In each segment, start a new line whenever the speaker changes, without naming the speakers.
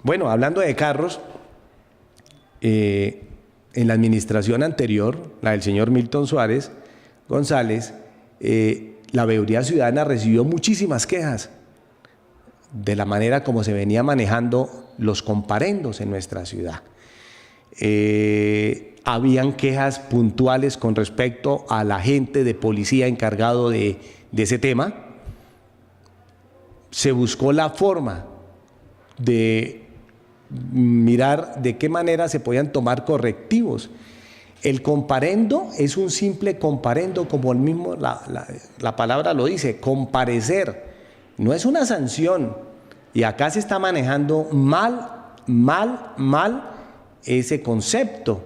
Bueno, hablando de carros, en la administración anterior, la del señor Milton Suárez González, la Veeduría Ciudadana recibió muchísimas quejas de la manera como se venía manejando los comparendos en nuestra ciudad. Habían quejas puntuales con respecto al agente de policía encargado de ese tema. Se buscó la forma de mirar de qué manera se podían tomar correctivos. El comparendo es un simple comparendo, como el mismo la palabra lo dice, comparecer. No es una sanción. Y acá se está manejando mal ese concepto.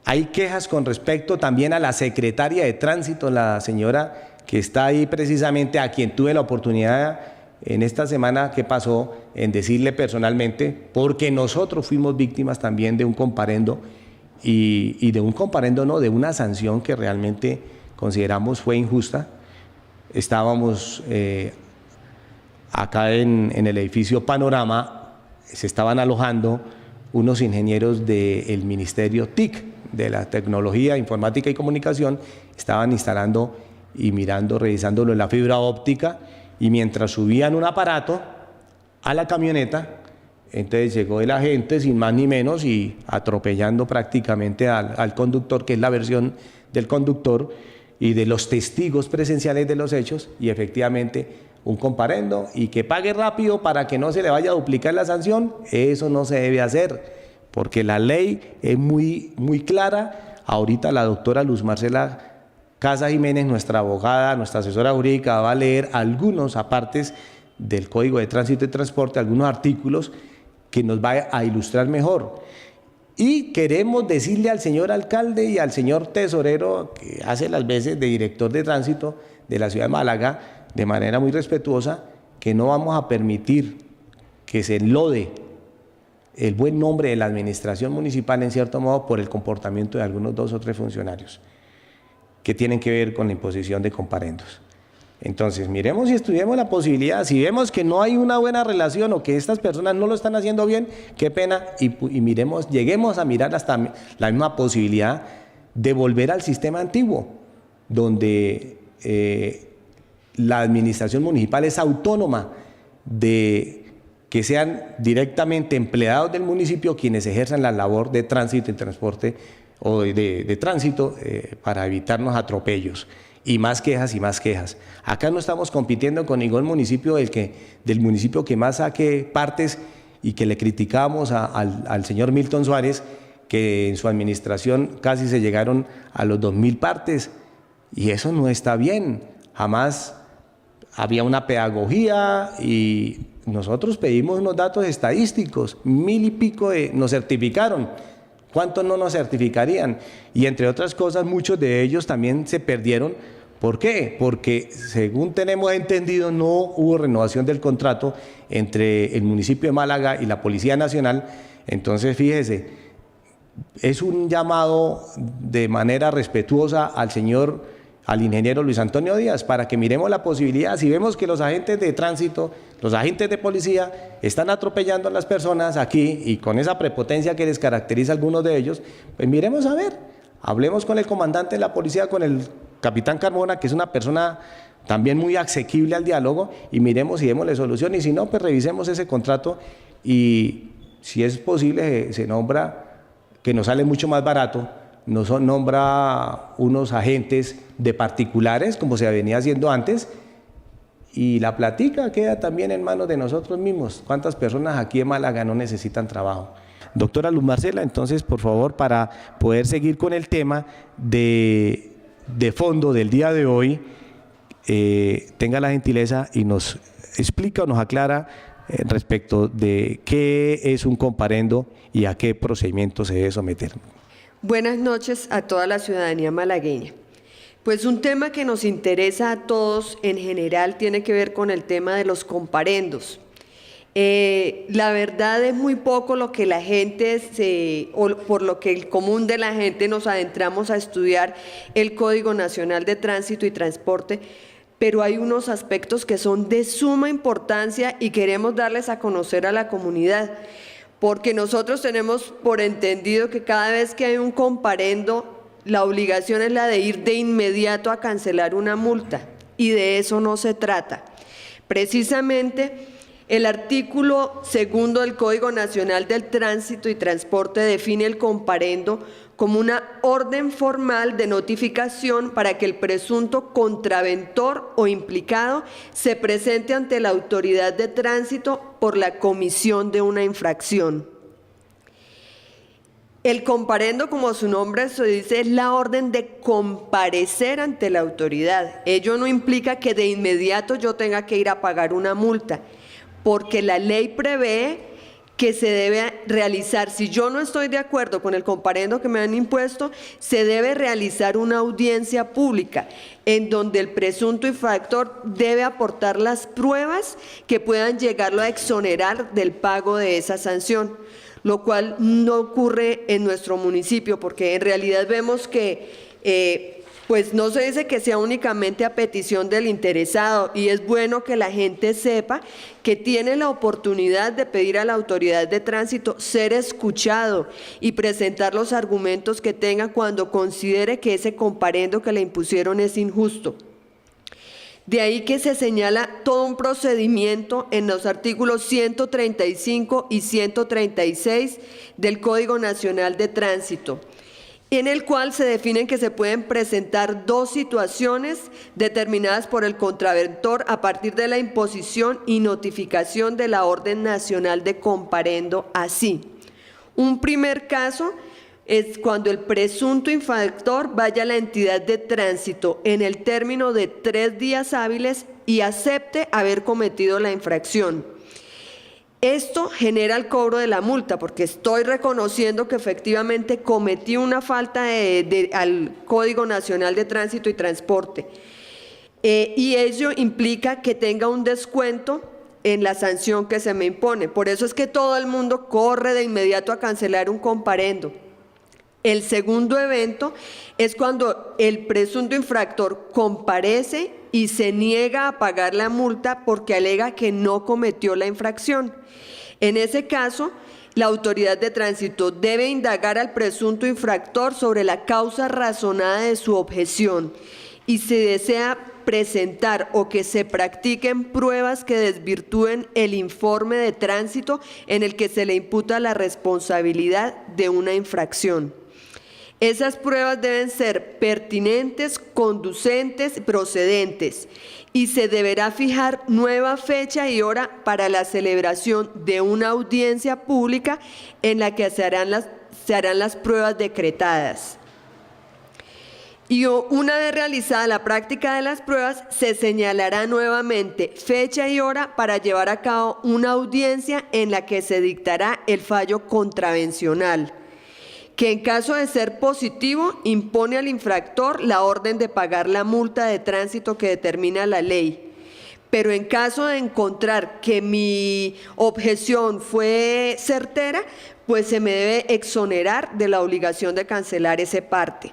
Hay quejas con respecto también a la secretaria de Tránsito, la señora que está ahí precisamente, a quien tuve la oportunidad en esta semana que pasó en decirle personalmente, porque nosotros fuimos víctimas también de un comparendo y de un comparendo, no, de una sanción que realmente consideramos fue injusta. Estábamos acá en el edificio Panorama, se estaban alojando unos ingenieros del Ministerio TIC, de la Tecnología, Informática y Comunicación, estaban instalando y mirando, revisándolo en la fibra óptica, y mientras subían un aparato a la camioneta, entonces llegó el agente sin más ni menos y atropellando prácticamente al conductor, que es la versión del conductor y de los testigos presenciales de los hechos, y efectivamente un comparendo, y que pague rápido para que no se le vaya a duplicar la sanción. Eso no se debe hacer, porque la ley es muy clara. Ahorita la doctora Luz Marcela Casa Jiménez, nuestra abogada, nuestra asesora jurídica, va a leer algunos apartes del Código de Tránsito y Transporte, algunos artículos que nos va a ilustrar mejor. Y queremos decirle al señor alcalde y al señor tesorero, que hace las veces de director de tránsito de la ciudad de Málaga, de manera muy respetuosa, que no vamos a permitir que se enlode el buen nombre de la administración municipal, en cierto modo, por el comportamiento de algunos 2 o 3 funcionarios que tienen que ver con la imposición de comparendos. Entonces, miremos y estudiemos la posibilidad. Si vemos que no hay una buena relación o que estas personas no lo están haciendo bien, qué pena, y miremos, lleguemos a mirar hasta la misma posibilidad de volver al sistema antiguo, donde la administración municipal es autónoma, de que sean directamente empleados del municipio quienes ejerzan la labor de tránsito y transporte o de tránsito para evitarnos atropellos y más quejas y más quejas. Acá no estamos compitiendo con ningún municipio del municipio que más saque partes, y que le criticamos al señor Milton Suárez, que en su administración casi se llegaron a los 2.000 partes, y eso no está bien. Jamás había una pedagogía, y nosotros pedimos unos datos estadísticos, 1.000 y pico nos certificaron. ¿Cuántos no nos certificarían? Y entre otras cosas, muchos de ellos también se perdieron. ¿Por qué? Porque, según tenemos entendido, no hubo renovación del contrato entre el municipio de Málaga y la Policía Nacional. Entonces, fíjese, es un llamado de manera respetuosa al ingeniero Luis Antonio Díaz, para que miremos la posibilidad. Si vemos que los agentes de tránsito, los agentes de policía están atropellando a las personas aquí, y con esa prepotencia que les caracteriza a algunos de ellos, pues miremos a ver, hablemos con el comandante de la policía, con el capitán Carmona, que es una persona también muy asequible al diálogo, y miremos y démosle solución, y si no, pues revisemos ese contrato, y si es posible se nombra, que nos sale mucho más barato, nombra unos agentes de particulares, como se venía haciendo antes, y la plática queda también en manos de nosotros mismos. ¿Cuántas personas aquí en Málaga no necesitan trabajo? Doctora Luz Marcela, entonces, por favor, para poder seguir con el tema de fondo del día de hoy, tenga la gentileza y nos explica o nos aclara respecto de qué es un comparendo y a qué procedimiento se debe someter.
Buenas noches a toda la ciudadanía malagueña. Pues un tema que nos interesa a todos en general tiene que ver con el tema de los comparendos. La verdad es muy poco lo que la gente o por lo que el común de la gente nos adentramos a estudiar el Código Nacional de Tránsito y Transporte, pero hay unos aspectos que son de suma importancia y queremos darles a conocer a la comunidad, porque nosotros tenemos por entendido que cada vez que hay un comparendo, la obligación es la de ir de inmediato a cancelar una multa, y de eso no se trata. Precisamente, el artículo 2 del Código Nacional del Tránsito y Transporte define el comparendo como una orden formal de notificación para que el presunto contraventor o implicado se presente ante la autoridad de tránsito por la comisión de una infracción. El comparendo, como su nombre se dice, es la orden de comparecer ante la autoridad. Ello no implica que de inmediato yo tenga que ir a pagar una multa, porque la ley prevé que se debe realizar, si yo no estoy de acuerdo con el comparendo que me han impuesto, se debe realizar una audiencia pública en donde el presunto infractor debe aportar las pruebas que puedan llegarlo a exonerar del pago de esa sanción, lo cual no ocurre en nuestro municipio, porque en realidad vemos que pues no se dice que sea únicamente a petición del interesado, y es bueno que la gente sepa que tiene la oportunidad de pedir a la autoridad de tránsito ser escuchado y presentar los argumentos que tenga cuando considere que ese comparendo que le impusieron es injusto. De ahí que se señala todo un procedimiento en los artículos 135 y 136 del Código Nacional de Tránsito, en el cual se definen que se pueden presentar dos situaciones determinadas por el contraventor a partir de la imposición y notificación de la Orden Nacional de Comparendo así. Un primer caso es cuando el presunto infractor vaya a la entidad de tránsito en el término de 3 días hábiles y acepte haber cometido la infracción. Esto genera el cobro de la multa, porque estoy reconociendo que efectivamente cometí una falta al Código Nacional de Tránsito y Transporte. Y ello implica que tenga un descuento en la sanción que se me impone. Por eso es que todo el mundo corre de inmediato a cancelar un comparendo. El segundo evento es cuando el presunto infractor comparece y se niega a pagar la multa porque alega que no cometió la infracción. En ese caso, la autoridad de tránsito debe indagar al presunto infractor sobre la causa razonada de su objeción y si desea presentar o que se practiquen pruebas que desvirtúen el informe de tránsito en el que se le imputa la responsabilidad de una infracción. Esas pruebas deben ser pertinentes, conducentes, procedentes, y se deberá fijar nueva fecha y hora para la celebración de una audiencia pública en la que se harán las pruebas decretadas. Y una vez realizada la práctica de las pruebas, se señalará nuevamente fecha y hora para llevar a cabo una audiencia en la que se dictará el fallo contravencional, que en caso de ser positivo impone al infractor la orden de pagar la multa de tránsito que determina la ley. Pero en caso de encontrar que mi objeción fue certera, pues se me debe exonerar de la obligación de cancelar ese parte.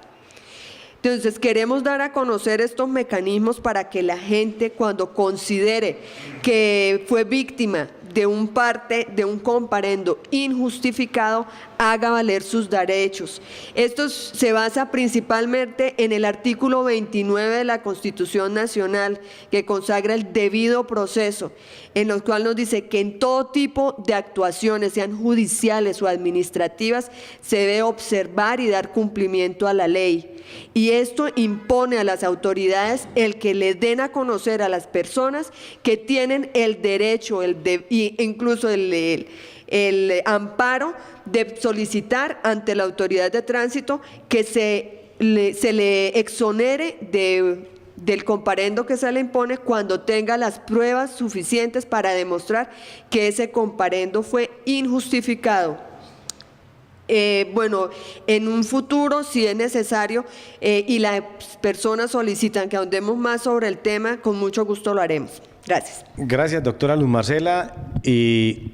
Entonces, queremos dar a conocer estos mecanismos para que la gente, cuando considere que fue víctima de un comparendo injustificado, haga valer sus derechos. Esto se basa principalmente en el artículo 29 de la Constitución Nacional, que consagra el debido proceso, en el cual nos dice que en todo tipo de actuaciones, sean judiciales o administrativas, se debe observar y dar cumplimiento a la ley. Y esto impone a las autoridades el que le den a conocer a las personas que tienen el derecho incluso el amparo de solicitar ante la autoridad de tránsito que se le exonere del comparendo que se le impone cuando tenga las pruebas suficientes para demostrar que ese comparendo fue injustificado. Bueno, en un futuro, si es necesario, y las personas solicitan que ahondemos más sobre el tema, con mucho gusto lo haremos. Gracias.
Gracias, doctora Luz Marcela. Y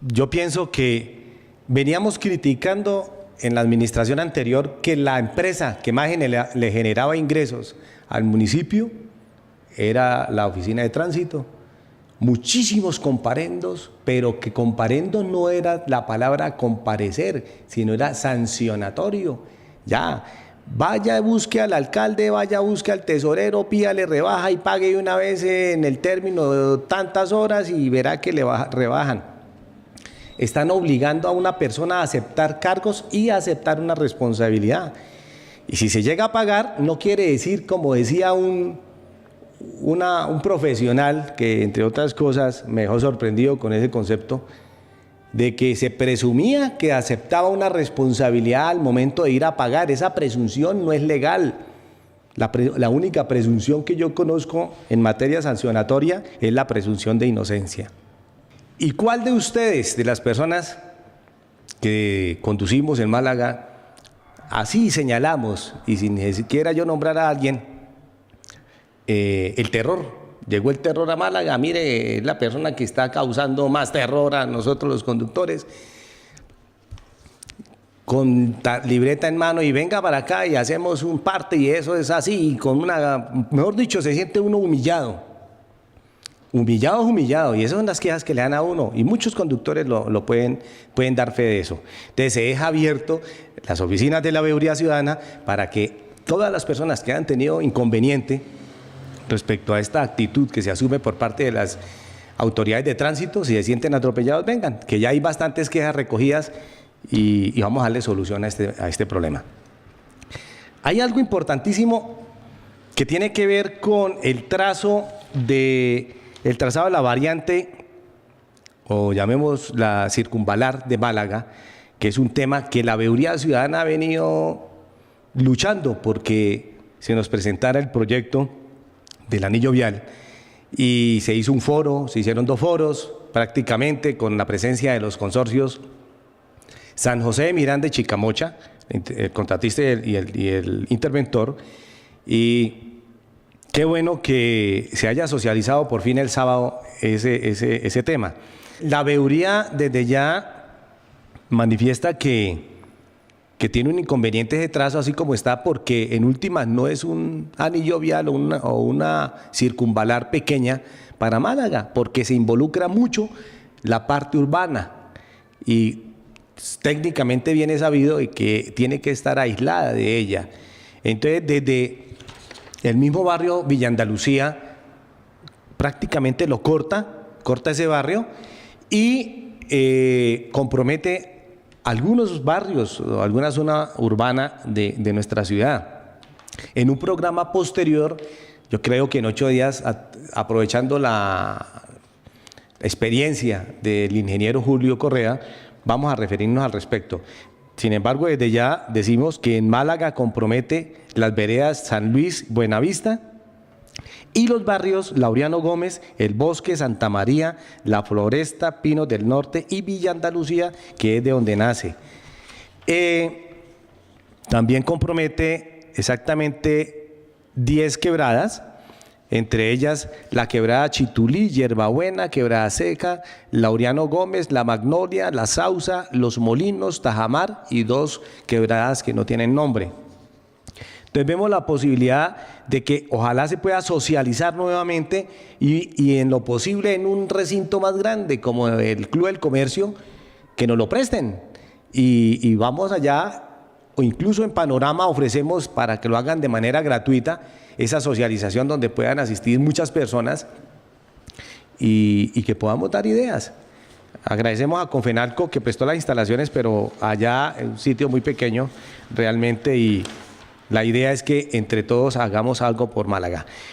yo pienso que veníamos criticando en la administración anterior que la empresa que más le generaba ingresos al municipio era la oficina de tránsito, muchísimos comparendos, pero que comparendo no era la palabra comparecer, sino era sancionatorio. Ya, vaya, busque al alcalde, vaya, busque al tesorero, pídale rebaja y pague una vez en el término de tantas horas y verá que le rebajan. Están obligando a una persona a aceptar cargos y a aceptar una responsabilidad. Y si se llega a pagar, no quiere decir, como decía un profesional que, entre otras cosas, me dejó sorprendido con ese concepto, de que se presumía que aceptaba una responsabilidad al momento de ir a pagar. Esa presunción no es legal. La única presunción que yo conozco en materia sancionatoria es la presunción de inocencia. ¿Y cuál de ustedes, de las personas que conducimos en Málaga, así señalamos, y sin ni siquiera yo nombrar a alguien, el terror? Llegó el terror a Málaga, mire, es la persona que está causando más terror a nosotros los conductores, con libreta en mano, y venga para acá y hacemos un parte, y eso es así, y con mejor dicho, se siente uno humillado. Humillado, y esas son las quejas que le dan a uno, y muchos conductores lo pueden dar fe de eso. Entonces se deja abierto las oficinas de la Veeduría Ciudadana para que todas las personas que han tenido inconveniente respecto a esta actitud que se asume por parte de las autoridades de tránsito, si se sienten atropellados, vengan, que ya hay bastantes quejas recogidas y vamos a darle solución a este problema. Hay algo importantísimo que tiene que ver con el trazado de la variante, o llamemos la circunvalar de Málaga, que es un tema que la Veeduría Ciudadana ha venido luchando porque se nos presentara el proyecto del anillo vial, y se hizo un foro, se hicieron 2 foros prácticamente con la presencia de los consorcios San José de Miranda y Chicamocha, el contratista y el interventor, y qué bueno que se haya socializado por fin el sábado ese tema. La Veeduría desde ya manifiesta que tiene un inconveniente de trazo así como está, porque en últimas no es un anillo vial o una circunvalar pequeña para Málaga, porque se involucra mucho la parte urbana y técnicamente viene sabido de que tiene que estar aislada de ella. Entonces, desde el mismo barrio Villa Andalucía prácticamente lo corta ese barrio y compromete algunos barrios o alguna zona urbana de nuestra ciudad. En un programa posterior, yo creo que en 8 días, aprovechando la experiencia del ingeniero Julio Correa, vamos a referirnos al respecto. Sin embargo, desde ya decimos que en Málaga compromete las veredas San Luis, Buenavista, y los barrios Laureano Gómez, El Bosque, Santa María, La Floresta, Pinos del Norte y Villa Andalucía, que es de donde nace. También compromete exactamente 10 quebradas, entre ellas la quebrada Chitulí, Hierbabuena, Quebrada Seca, Laureano Gómez, La Magnolia, La Sausa, Los Molinos, Tajamar y 2 quebradas que no tienen nombre. Entonces vemos la posibilidad de que ojalá se pueda socializar nuevamente y en lo posible en un recinto más grande como el Club del Comercio, que nos lo presten y vamos allá, o incluso en Panorama ofrecemos para que lo hagan de manera gratuita esa socialización donde puedan asistir muchas personas y que podamos dar ideas. Agradecemos a Confenalco que prestó las instalaciones, pero allá es un sitio muy pequeño realmente, y la idea es que entre todos hagamos algo por Málaga.